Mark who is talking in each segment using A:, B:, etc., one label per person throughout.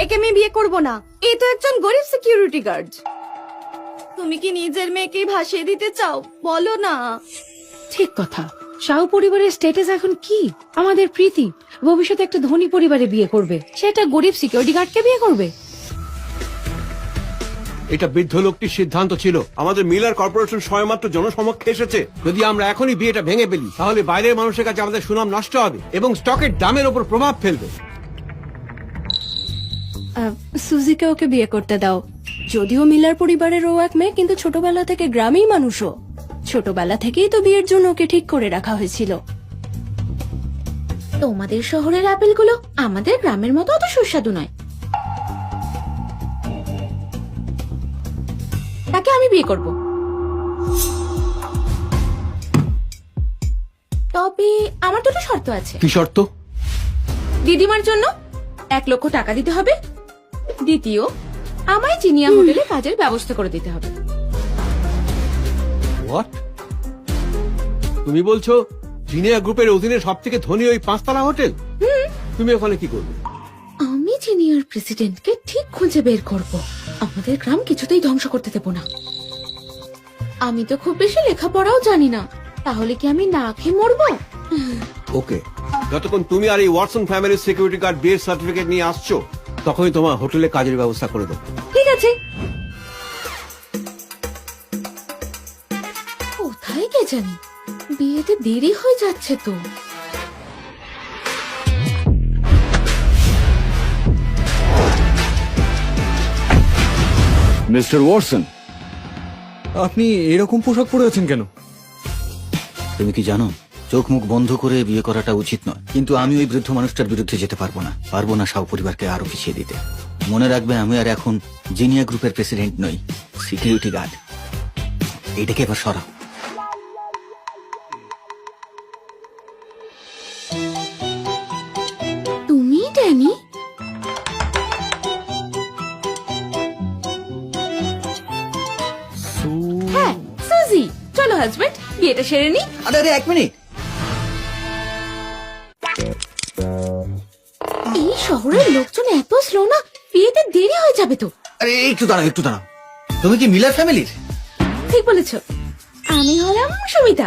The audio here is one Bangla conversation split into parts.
A: একে আমি বিয়ে করব না। এই তো একজন গরিব সিকিউরিটি গার্ড। তুমি কি নিজের মেয়েকে ভাসিয়ে দিতে চাও? বলো না।
B: ঠিক কথা। শাহু পরিবারের স্ট্যাটাস এখন কি? আমাদের প্রীতি ভবিষ্যতে একটা ধনী পরিবারে বিয়ে করবে, সেটা গরিব সিকিউরিটি গার্ডকে বিয়ে করবে।
C: এটা বৃদ্ধ লোকটির সিদ্ধান্ত ছিল। আমাদের মিলার কর্পোরেশন সবেমাত্র জনসমক্ষে এসেছে। যদি আমরা এখনই বিয়েটা ভেঙে ফেলি তাহলে বাইরের মানুষের কাছে আমাদের সুনাম নষ্ট হবে এবং স্টকের দামের উপর প্রভাব ফেলবে।
D: সুজিকে ওকে বিয়ে করতে দাও। যদিও মিলার পরিবারের ও এক মেয়ে, কিন্তু ছোটবেলা থেকে গ্রামেই মানুষও। ছোটবেলা থেকেই তো বিয়ের জন্য ওকে ঠিক করে রাখা হয়েছিল।
E: তোমাদের শহরের আপেলগুলো আমাদের গ্রামের মতো অত সুস্বাদু নয়। তাকে আমি বিয়ে করব। তবে আমার দুটো শর্ত আছে।
C: কি শর্ত?
E: দিদিমার জন্য 1 লক্ষ টাকা দিতে হবে। দ্বিতীয়, আমায় জিনিয়া হোটেলে কাজের ব্যবস্থা করে দিতে হবে।
C: হোয়াট? তুমি বলছো জিনিয়া গ্রুপের অধীনে সবথেকে ধনী ওই 5 তলা হোটেল? তুমি ওখানে কি করবে?
E: আমি জিনিয়ার প্রেসিডেন্টকে ঠিক খুঁজে বের করব। আমাদের গ্রাম কিছুতেই ধ্বংস করতে দেব না। আমি তো খুব বেশি লেখাপড়াও জানি না, তাহলে কি আমি না খেয়ে মরবো?
C: ওকে, যতক্ষণ তুমি আর এই ওয়াটসন ফ্যামিলির সিকিউরিটি গার্ড বিয়ের সার্টিফিকেট নিয়ে আসছো তখনই তোমার হোটেলে কাজের ব্যবস্থা করে দেবো।
E: ঠিক আছে। কোথায় কে জানি, বিয়েতে দেরি হয়ে যাচ্ছে তো।
F: মিস্টার ওয়াটসন,
G: আপনি এরকম পোশাক পরে আছেন কেন?
F: তুমি কি জানো চোখ মুখ বন্ধ করে বিয়ে করাটা উচিত নয়, কিন্তু আমি ওই বৃদ্ধ মানুষটার বিরুদ্ধে যেতে পারবো না শাহ পরিবারকে আরো পিছিয়ে দিতে। মনে রাখবে আমি আর এখন জিনিয়া গ্রুপের প্রেসিডেন্ট নই, সিকিউরিটি গার্ড। এইটাকে এবার সরাও।
E: তুমি ড্যানি? হ্যাঁ, সুজি। চলো হাজবেন্ড, বিয়েটা সেরে নি।
F: আরে 1 মিনিট।
E: এই শহরের লোকজন এত স্লো না, বিয়েতে দেরি হয়ে যাবে তো।
F: আরে একটু দাঁড়াও। তুমি কি মিলার ফ্যামিলির?
E: ঠিক বলেছ। আমি হলাম সুমিতা,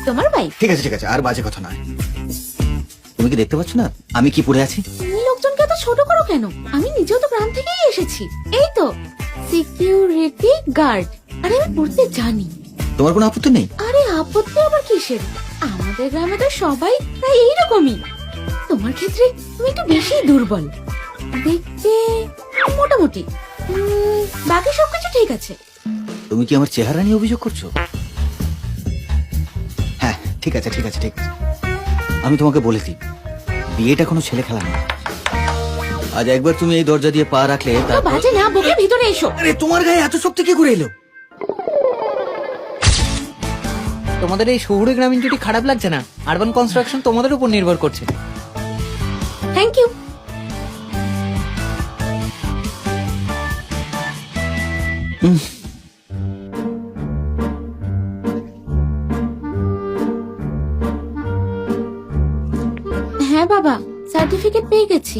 E: তোমার ভাইফ।
F: ঠিক আছে, আর বাজে কথা নয়। তুমি কি দেখতে পাচ্ছ না আমি কি পরে আছি?
E: তুমি লোকজনকে এত ছোট করো কেন? আমি নিজেও তো গ্রাম থেকেই এসেছি। এই তো সিকিউরিটি গার্ড। আরে আমি পড়তে জানি।
F: তোমার কোনো আপত্তি নেই?
E: আরে আপত্তি আবার কিসের? আমাদের গ্রামে তো সবাই প্রায় এইরকমই। তোমার ক্ষেত্রে তুমি একটু বেশি দুর্বল দেখতে, মোটামুটি। বাকি সবকিছু ঠিক আছে।
F: তুমি কি আমার চেহারা নিয়ে অভিযোগ করছো? হ্যাঁ, ঠিক আছে। আমি তোমাকে বলে দিই, বিয়েটা কোনো ছেলে খেলা নয়। আজ একবার তুমি এই দরজা দিয়ে পা রাখলে তারপর...
E: বাজে না বকে ভিতরে এসো।
F: আরে তোমার গায়ে এত শক্তি কি করে এলো?
H: তোমাদের এই শহুরে গ্রামীণ জুটি খারাপ লাগছে না? আরবান কনস্ট্রাকশন তোমাদের উপর নির্ভর করছে।
E: Thank you. হ্যাঁ বাবা, সার্টিফিকেট পেয়ে গেছি।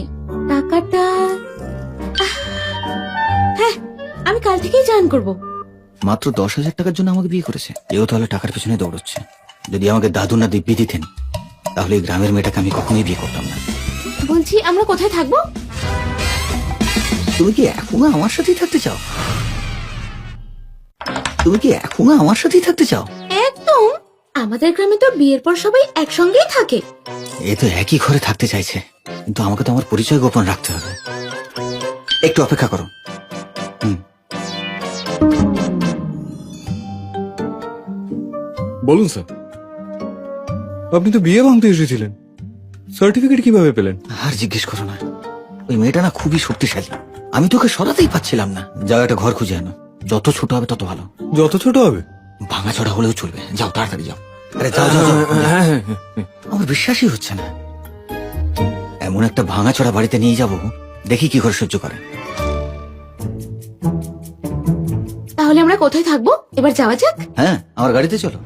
E: টাকাটা হ্যাঁ, আমি কাল থেকেই জয়েন করব।
F: মাত্র 10,000 টাকার জন্য আমাকে বিয়ে করেছে। এও তাহলে টাকার পেছনে দৌড়চ্ছে। যদি আমাকে দাদু না দিব্যি দিতেন তাহলে এই গ্রামের মেয়েটাকে আমি কখনোই বিয়ে করতাম না।
E: বলছি, আমরা কোথায় থাকবো?
F: তুমি কি এখনো আমার সাথেই থাকতে চাও?
E: একদম। আমাদের গ্রামে তো বিয়ের পর সবাই একসঙ্গেই থাকে।
F: এ তো একই ঘরে থাকতে চাইছে, কিন্তু আমাকে তো আমার পরিচয় গোপন রাখতে হবে। একটু অপেক্ষা করো।
G: বলুন স্যার, আপনি তো বিয়ে ভাঙতে এসেছিলেন, সার্টিফিকেট কিভাবে পেলেন?
F: আর জিজ্ঞেস করো না, ওই মেয়েটা না খুবই শক্তিশালী। আমি তোকে সরাতেই পাচ্ছিলাম না। যাও একটা ঘর খুঁজে আনো, যত ছোট হবে তত ভালো।
G: যত ছোট হবে?
F: ভাঙাচোরা হলেও চলবে। যাও, তাড়াতাড়ি যাও। আরে যাও।
G: হ্যাঁ।
F: আমার বিশ্বাসই হচ্ছে না। এমন একটা ভাঙাচোরা বাড়িতে নিয়ে যাব, দেখি কি করে সহ্য করে।
E: তাহলে আমরা কোথায় থাকবো? এবার যাওয়া যাক।
F: হ্যাঁ, আমার গাড়িতে চলো।